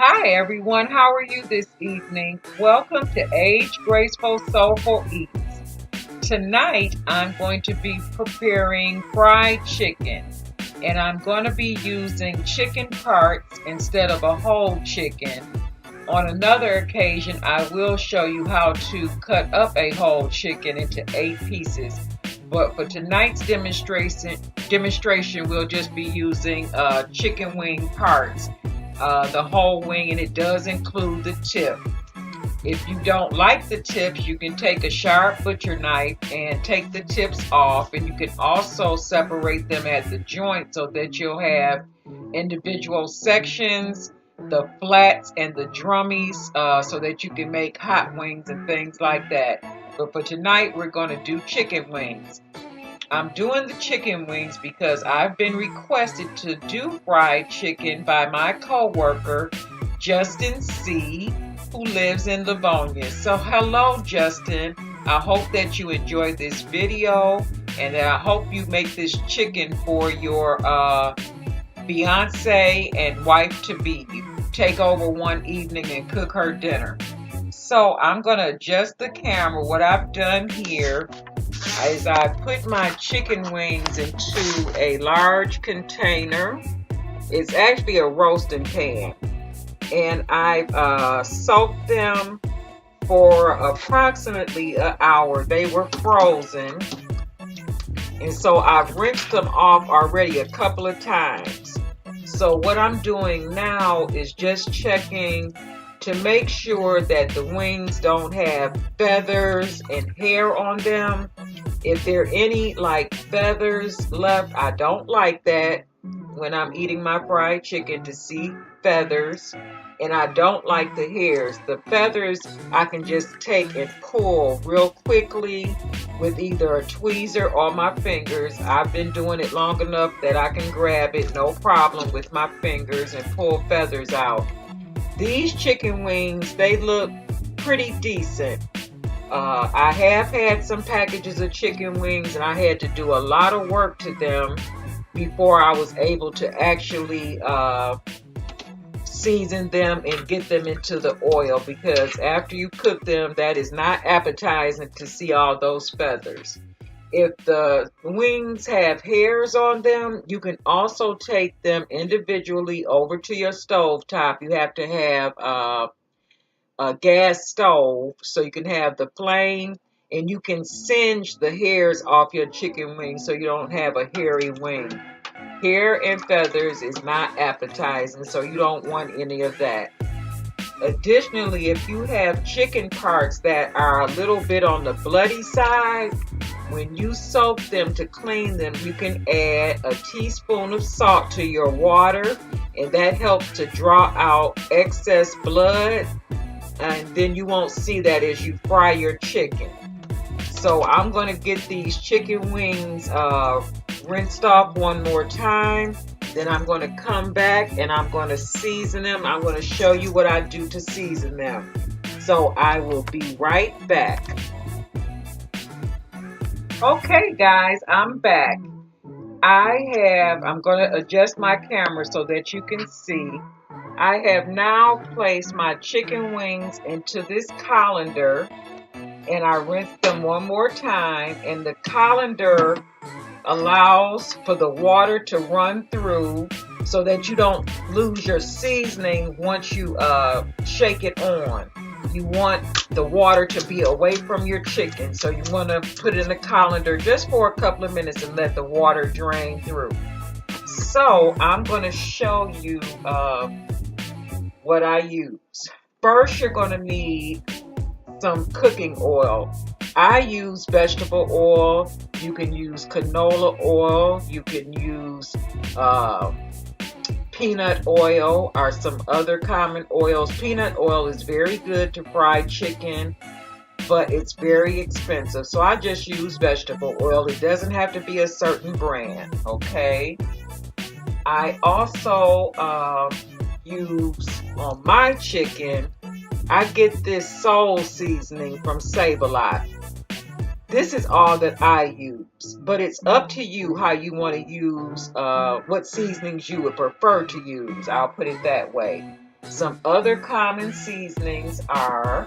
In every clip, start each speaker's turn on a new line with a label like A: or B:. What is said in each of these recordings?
A: Hi everyone, how are you this evening? Welcome to Age Graceful Soulful Eats. Tonight I'm going to be preparing fried chicken, and I'm going to be using chicken parts instead of a whole chicken. On another occasion, I will show you how to cut up a whole chicken into 8 pieces. But for tonight's demonstration, we'll just be using chicken wing parts, the whole wing, and it does include the tip. If you don't like the tips, you can take a sharp butcher knife and take the tips off, and you can also separate them at the joint so that you'll have individual sections, the flats and the drummies, so that you can make hot wings and things like that. But for tonight, we're going to do chicken wings. I'm doing the chicken wings because I've been requested to do fried chicken by my coworker, Justin C., who lives in Livonia. So hello, Justin. I hope that you enjoyed this video, and I hope you make this chicken for your fiance and wife-to-be. Take over one evening and cook her dinner. So I'm going to adjust the camera. What I've done here is I put my chicken wings into a large container. It's actually a roasting pan. And I've soaked them for approximately an hour. They were frozen. And so I've rinsed them off already a couple of times. So what I'm doing now is just checking to make sure that the wings don't have feathers and hair on them. If there are any like feathers left, I don't like that when I'm eating my fried chicken, to see feathers. And I don't like the hairs. The feathers I can just take and pull real quickly with either a tweezer or my fingers. I've been doing it long enough that I can grab it no problem with my fingers and pull feathers out. These chicken wings, they look pretty decent. I have had some packages of chicken wings, and I had to do a lot of work to them before I was able to actually season them and get them into the oil, because after you cook them, that is not appetizing to see all those feathers. If the wings have hairs on them, you can also take them individually over to your stove top. You have to have a gas stove so you can have the flame, and you can singe the hairs off your chicken wings so you don't have a hairy wing. Hair and feathers is not appetizing, so you don't want any of that. Additionally, if you have chicken parts that are a little bit on the bloody side, when you soak them to clean them, you can add a teaspoon of salt to your water, and that helps to draw out excess blood, and then you won't see that as you fry your chicken. So I'm going to get these chicken wings rinsed off one more time. Then I'm going to come back and I'm going to season them. I'm going to show you what I do to season them. So I will be right back. Okay guys, I'm back. I'm going to adjust my camera so that you can see. I have now placed my chicken wings into this colander, and I rinsed them one more time, and the colander allows for the water to run through so that you don't lose your seasoning once you shake it on. You want the water to be away from your chicken, so you want to put it in the colander just for a couple of minutes and let the water drain through. So I'm going to show you what I use. First, you're going to need some cooking oil. I use vegetable oil. You can use canola oil. You can use peanut oil or some other common oils. Peanut oil is very good to fry chicken, but it's very expensive. So I just use vegetable oil. It doesn't have to be a certain brand, okay? I also use on my chicken, I get this soul seasoning from Save-A-Lot. This is all that I use, but it's up to you how you want to use, what seasonings you would prefer to use. I'll put it that way. Some other common seasonings are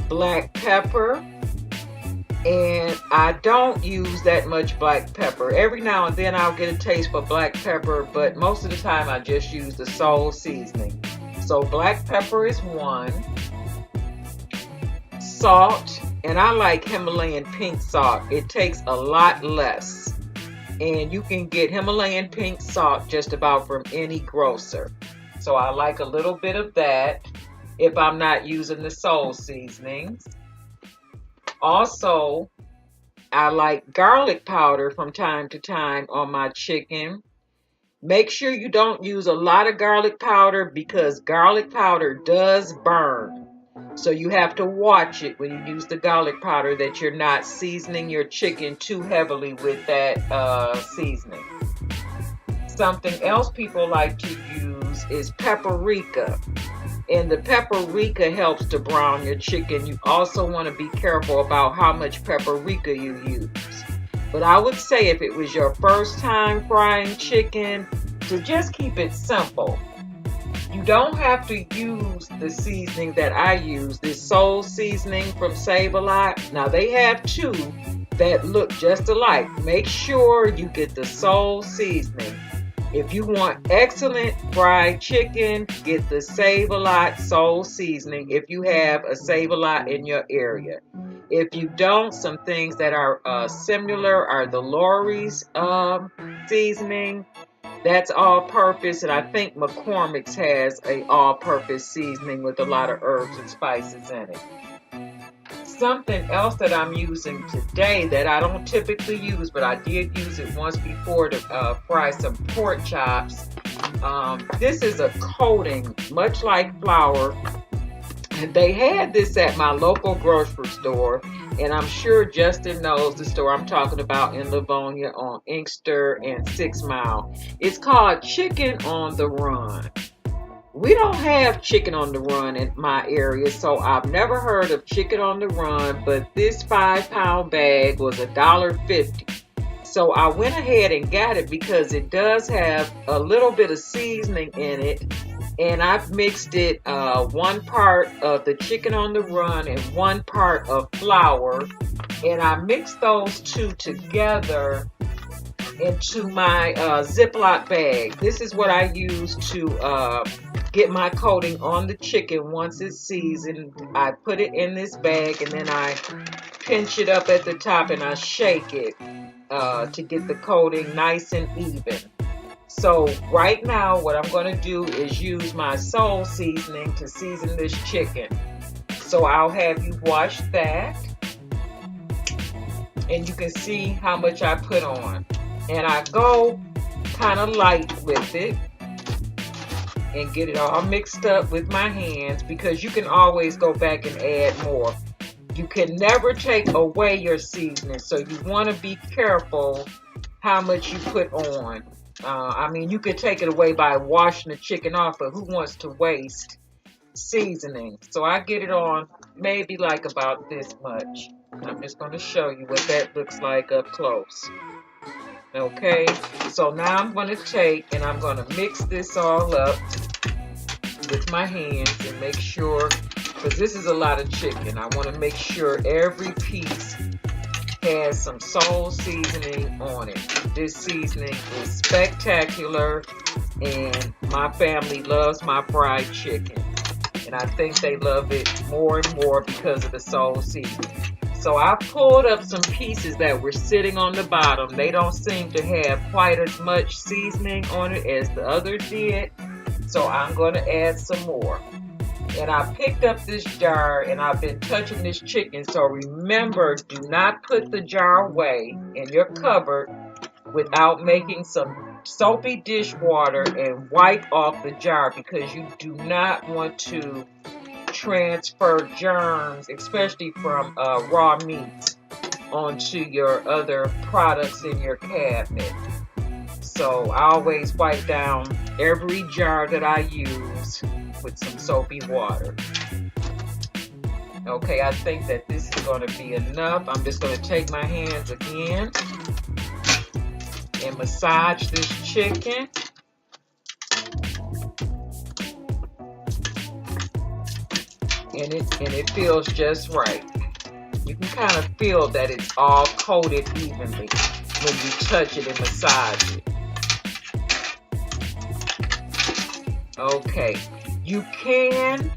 A: black pepper, and I don't use that much black pepper. Every now and then I'll get a taste for black pepper, but most of the time I just use the Soul seasoning. So black pepper is one. Salt, and I like Himalayan pink salt. It takes a lot less. And you can get Himalayan pink salt just about from any grocer. So I like a little bit of that if I'm not using the Soul seasonings. Also, I like garlic powder from time to time on my chicken. Make sure you don't use a lot of garlic powder because garlic powder does burn. So you have to watch it when you use the garlic powder that you're not seasoning your chicken too heavily with that seasoning. Something else people like to use is paprika. And the paprika helps to brown your chicken. You also want to be careful about how much paprika you use. But I would say if it was your first time frying chicken, to just keep it simple. You don't have to use the seasoning that I use, this Soul seasoning from Save-A-Lot. Now they have two that look just alike. Make sure you get the Soul seasoning. If you want excellent fried chicken, get the Save-A-Lot Soul seasoning if you have a Save-A-Lot in your area. If you don't, some things that are similar are the Lori's seasoning. That's all-purpose, and I think McCormick's has a all-purpose seasoning with a lot of herbs and spices in it. Something else that I'm using today that I don't typically use, but I did use it once before to fry some pork chops. This is a coating, much like flour. They had this at my local grocery store, and I'm sure Justin knows the store I'm talking about in Livonia on Inkster and 6 Mile. It's called Chicken on the Run. We don't have chicken on the run in my area, so I've never heard of chicken on the run, but this 5-pound bag was $1.50. So I went ahead and got it because it does have a little bit of seasoning in it, and I've mixed it 1 part of the chicken on the run and 1 part of flour, and I mixed those two together into my Ziploc bag. This is what I use to get my coating on the chicken once it's seasoned. I put it in this bag and then I pinch it up at the top and I shake it to get the coating nice and even. So right now what I'm going to do is use my Soul seasoning to season this chicken. So I'll have you watch that and you can see how much I put on. And I go kind of light with it and get it all mixed up with my hands because you can always go back and add more. You can never take away your seasoning, so you want to be careful how much you put on. I mean, you could take it away by washing the chicken off, but who wants to waste seasoning? So I get it on maybe like about this much. I'm just going to show you what that looks like up close. Okay, so now I'm going to take and I'm going to mix this all up with my hands and make sure, because this is a lot of chicken, I want to make sure every piece has some Soul seasoning on it. This seasoning is spectacular and my family loves my fried chicken. And I think they love it more and more because of the Soul seasoning. So I pulled up some pieces that were sitting on the bottom. They don't seem to have quite as much seasoning on it as the others did. So I'm going to add some more. And I picked up this jar and I've been touching this chicken. So remember, do not put the jar away in your cupboard without making some soapy dishwater and wipe off the jar because you do not want to transfer germs, especially from raw meats, onto your other products in your cabinet. So I always wipe down every jar that I use with some soapy water. Okay, I think that this is going to be enough. I'm just going to take my hands again and massage this chicken. and it feels just right. You can kind of feel that it's all coated evenly when you touch it and massage it. Okay, you can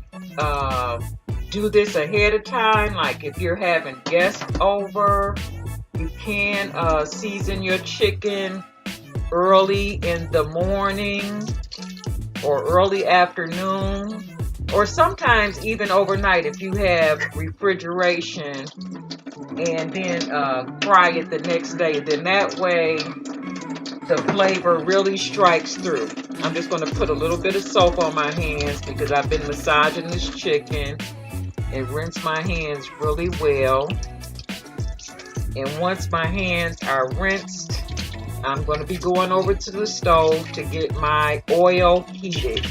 A: do this ahead of time, like if you're having guests over. You can season your chicken early in the morning or early afternoon, or sometimes even overnight if you have refrigeration, and then fry it the next day. Then that way the flavor really strikes through. I'm just going to put a little bit of soap on my hands because I've been massaging this chicken, and rinse my hands really well. And once my hands are rinsed, I'm going to be going over to the stove to get my oil heated.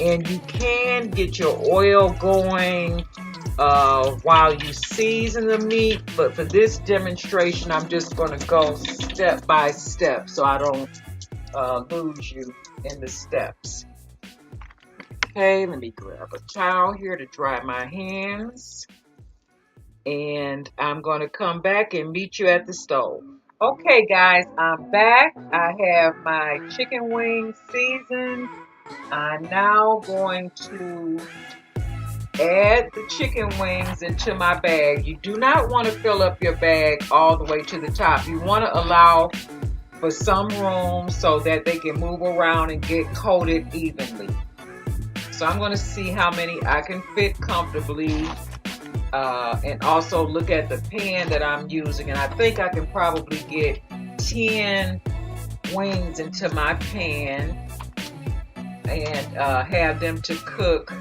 A: And you can get your oil going while you season the meat, but for this demonstration, I'm just going to go step by step so I don't lose you in the steps. Okay, let me grab a towel here to dry my hands. And I'm going to come back and meet you at the stove. Okay, guys, I'm back. I have my chicken wings seasoned. I'm now going to add the chicken wings into my bag. You do not want to fill up your bag all the way to the top. You want to allow for some room so that they can move around and get coated evenly. So I'm going to see how many I can fit comfortably. And also look at the pan that I'm using, and I think I can probably get 10 wings into my pan and have them to cook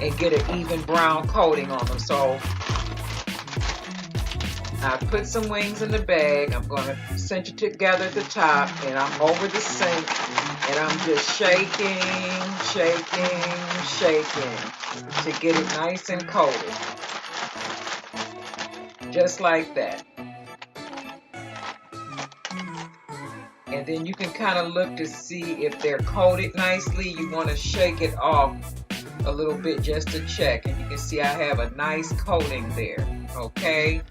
A: and get an even brown coating on them. So I put some wings in the bag. I'm going to cinch it together at the top, and I'm over the sink, and I'm just shaking to get it nice and coated. Just like that. And then you can kind of look to see if they're coated nicely. You want to shake it off a little bit just to check. And you can see I have a nice coating there. Okay.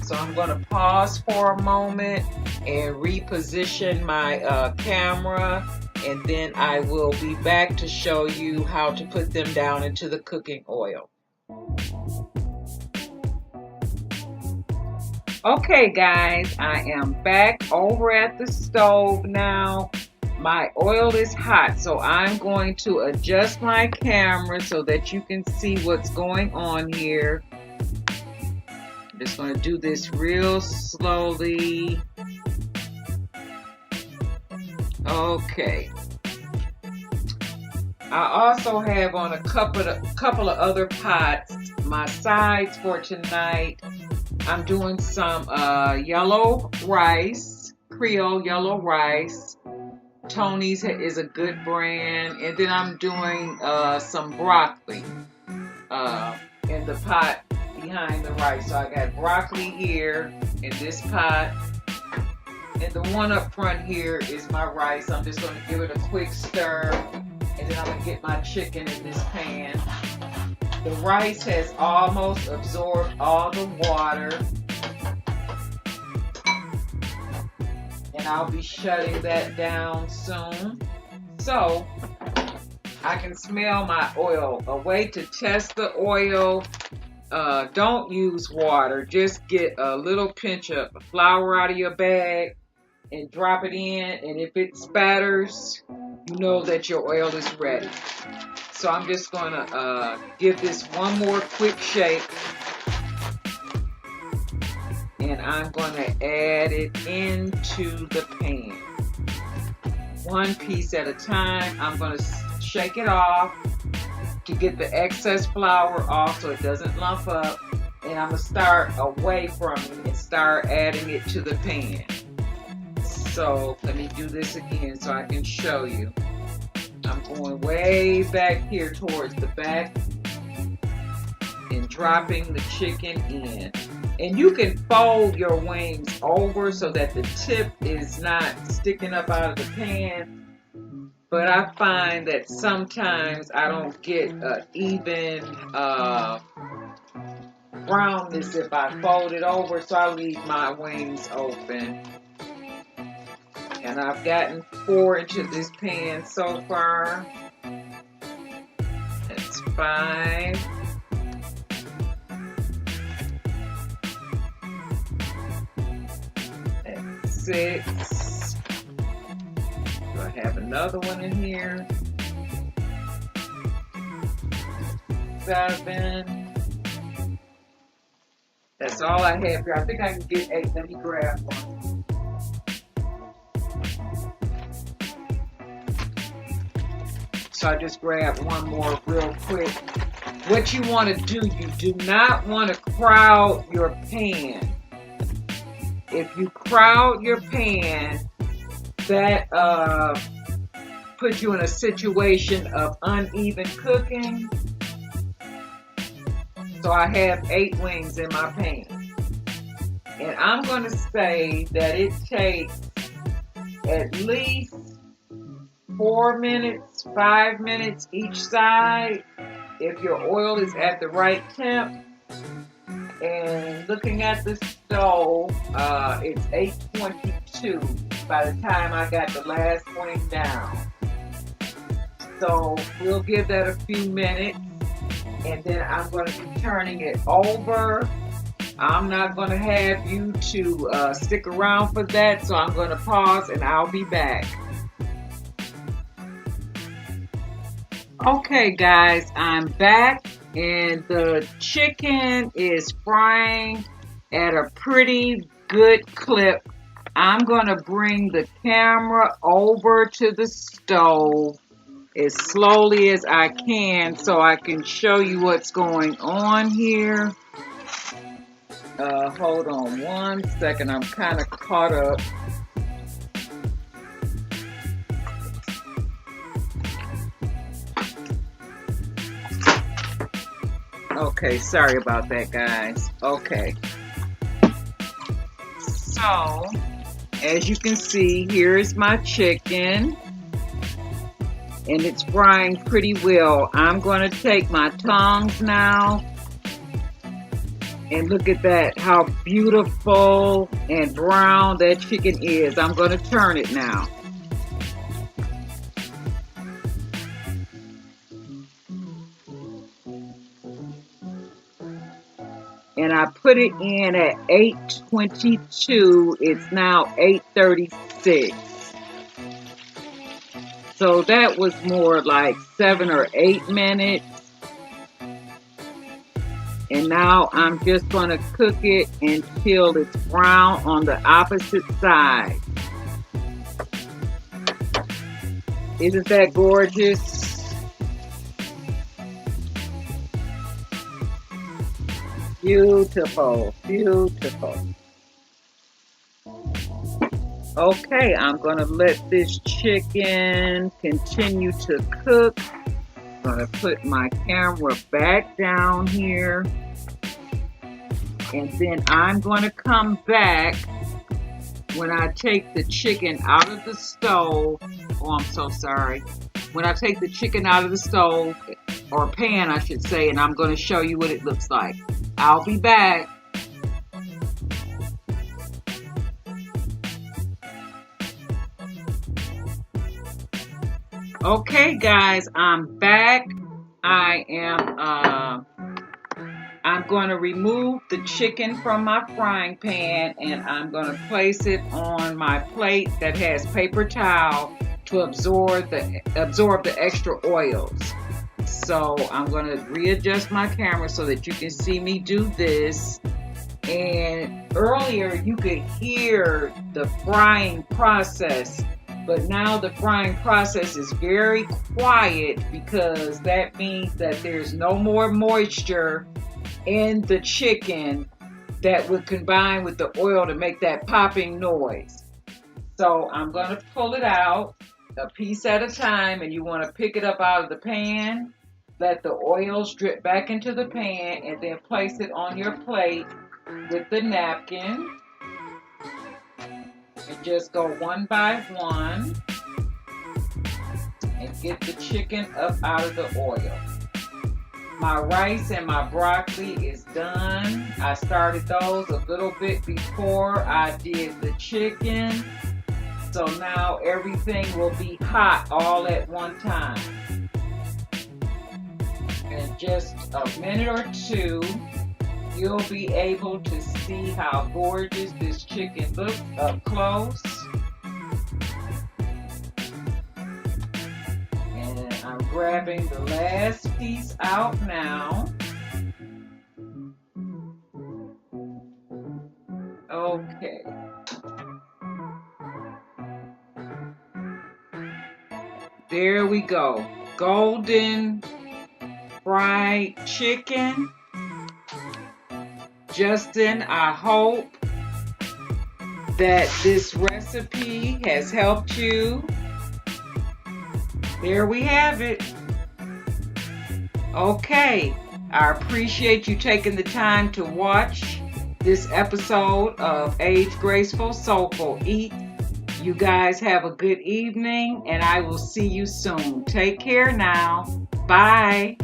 A: So I'm going to pause for a moment and reposition my camera. And then I will be back to show you how to put them down into the cooking oil. Okay, guys, I am back over at the stove now. My oil is hot, so I'm going to adjust my camera so that you can see what's going on here. I'm just going to do this real slowly. Okay. I also have on a couple of other pots my sides for tonight. I'm doing some yellow rice, Creole yellow rice. Tony's is a good brand. And then I'm doing some broccoli in the pot behind the rice. So I got broccoli here in this pot. And the one up front here is my rice. I'm just going to give it a quick stir. And then I'm going to get my chicken in this pan. The rice has almost absorbed all the water. And I'll be shutting that down soon. So I can smell my oil. A way to test the oil, don't use water. Just get a little pinch of flour out of your bag and drop it in. And if it spatters, you know that your oil is ready. So I'm just going to give this one more quick shake. And I'm going to add it into the pan. One piece at a time. I'm going to shake it off to get the excess flour off so it doesn't lump up. And I'm going to start away from it and start adding it to the pan. So let me do this again so I can show you. I'm going way back here towards the back and dropping the chicken in. And you can fold your wings over so that the tip is not sticking up out of the pan. but I find that sometimes I don't get even brownness if I fold it over, so I leave my wings open. And I've gotten 4 into this pan so far. That's 5. That's 6. Do I have another one in here? 7. That's all I have here. I think I can get 8. Let me grab one. So I just grab one more real quick. What you want to do, you do not want to crowd your pan. If you crowd your pan, that puts you in a situation of uneven cooking. So I have 8 wings in my pan. And I'm going to say that it takes at least 4 minutes, 5 minutes each side if your oil is at the right temp. And looking at the stove, it's 8:22 by the time I got the last wing down. So we'll give that a few minutes, and then I'm going to be turning it over. I'm not going to have you to stick around for that, so I'm going to pause and I'll be back. Okay guys, I'm back and the chicken is frying at a pretty good clip. I'm going to bring the camera over to the stove as slowly as I can so I can show you what's going on here. Hold on 1 second, I'm kind of caught up. Okay, sorry about that, guys. Okay. So, as you can see, here's my chicken. And it's frying pretty well. I'm going to take my tongs now. And look at that, how beautiful and brown that chicken is. I'm going to turn it now. And I put it in at 8:22. It's now 8:36. So that was more like 7 or 8 minutes. And now I'm just going to cook it until it's brown on the opposite side. Isn't that gorgeous? Beautiful, beautiful. Okay, I'm going to let this chicken continue to cook. I'm going to put my camera back down here. And then I'm going to come back when I take the chicken out of the stove. Oh, I'm so sorry. When I take the chicken out of the stove, or pan I should say, and I'm going to show you what it looks like. I'll be back. Okay guys, I'm back. I'm going to remove the chicken from my frying pan and I'm going to place it on my plate that has paper towel to absorb the extra oils. So I'm going to readjust my camera so that you can see me do this. And earlier you could hear the frying process, but now the frying process is very quiet because that means that there's no more moisture in the chicken that would combine with the oil to make that popping noise. So I'm going to pull it out a piece at a time, and you want to pick it up out of the pan, let the oils drip back into the pan, and then place it on your plate with the napkin. And just go one by one. get the chicken up out of the oil. My rice and my broccoli is done. I started those a little bit before I did the chicken. So now everything will be hot all at one time. In just a minute or two, you'll be able to see how gorgeous this chicken looks up close. And I'm grabbing the last piece out now. Okay. There we go. Golden fried chicken. Justin, I hope that this recipe has helped you. There we have it. Okay, I appreciate you taking the time to watch this episode of Age Graceful, Soulful Eats. You guys have a good evening, and I will see you soon. Take care now. Bye.